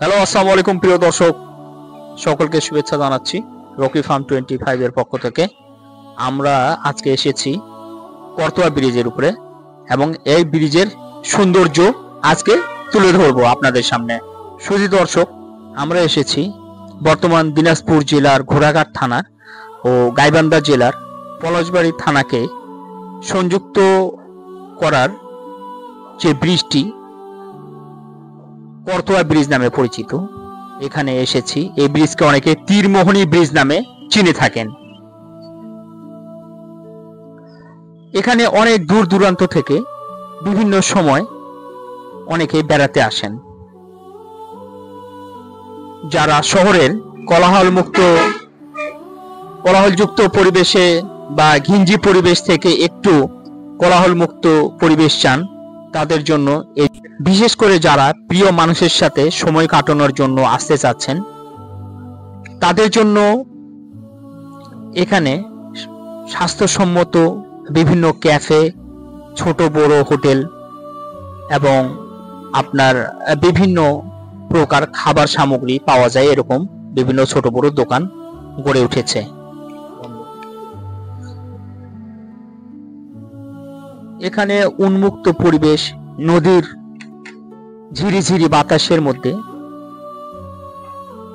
Hello, আসসালামু আলাইকুম প্রিয় দর্শক, সকলকে শুভেচ্ছা জানাচ্ছি রকি ফার্ম 25 এর পক্ষ থেকে। আমরা আজকে এসেছি করতোয়া ব্রিজের উপরে এবং এই ব্রিজের সৌন্দর্য আজকে তুলে ধরবো আপনাদের সামনে। সুধী দর্শক, আমরা এসেছি বর্তমান দিনাজপুর জেলার ঘোড়াঘাট থানা ও গাইবান্ধা জেলার পলাশবাড়ি থানাকে সংযুক্ত করার যে ব্রিজটি করতোয়া ব্রিজ নামে পরিচিত, এখানে এসেছি। এই ব্রিজকে অনেকে তীরমোহনী ব্রিজ নামে চিনে থাকেন। এখানে অনেক দূর দূরান্ত থেকে বিভিন্ন সময় অনেকে বেড়াতে আসেন। যারা শহরের কোলাহলযুক্ত পরিবেশে বা ঘিঞ্জি পরিবেশ থেকে একটু কোলাহলমুক্ত পরিবেশ চান, তাদের জন্য এই, বিশেষ করে যারা প্রিয় মানুষের সাথে সময় কাটানোর জন্য আসতে চাচ্ছেন, তাদের জন্য এখানে স্বাস্থ্যসম্মত বিভিন্ন ক্যাফে, ছোট বড় হোটেল এবং আপনার বিভিন্ন প্রকার খাবার সামগ্রী পাওয়া যায়, এরকম বিভিন্ন ছোট বড় দোকান গড়ে উঠেছে। এখানে উন্মুক্ত পরিবেশ, নদীর ঝিরিঝিরি বাতাসের মধ্যে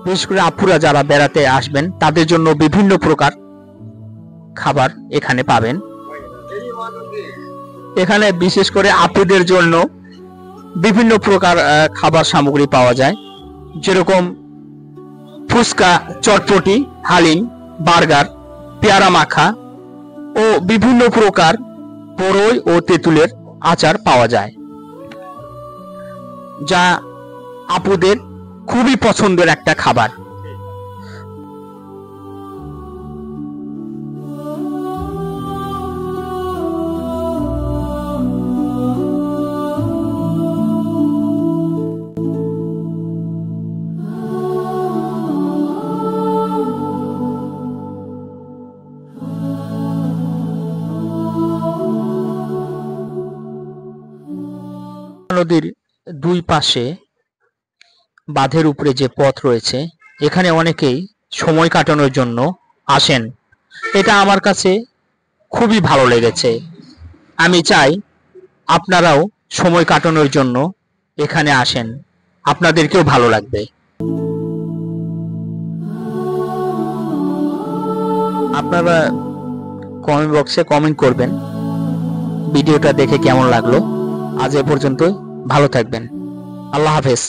বিশেষ করে আপুরা যারা বেড়াতে আসবেন তাদের জন্য বিভিন্ন প্রকার খাবার এখানে পাবেন। এখানে বিশেষ করে আপুদের জন্য বিভিন্ন প্রকার খাবার সামগ্রী পাওয়া যায়, যেরকম ফুচকা, চটপটি, হালিম, বার্গার, পেয়ারা মাখা ও বিভিন্ন প্রকার বড়ই ও তেঁতুলের আচার পাওয়া যায়, যা আপুদের খুবই পছন্দের একটা খাবার। নদীর দুই পাশে বাঁধের উপরে যে পথ রয়েছে, এখানে অনেকেই সময় কাটানোর জন্য আসেন। এটা আমার কাছে খুবই ভালো লেগেছে। আমি চাই আপনারাও সময় কাটানোর জন্য এখানে আসেন, আপনাদেরকেও ভালো লাগবে। আপনারা কমেন্ট বক্সে কমেন্ট করবেন ভিডিওটা দেখে কেমন লাগলো। আজ এ পর্যন্তই, ভালো থাকবেন। আল্লাহ হাফেজ।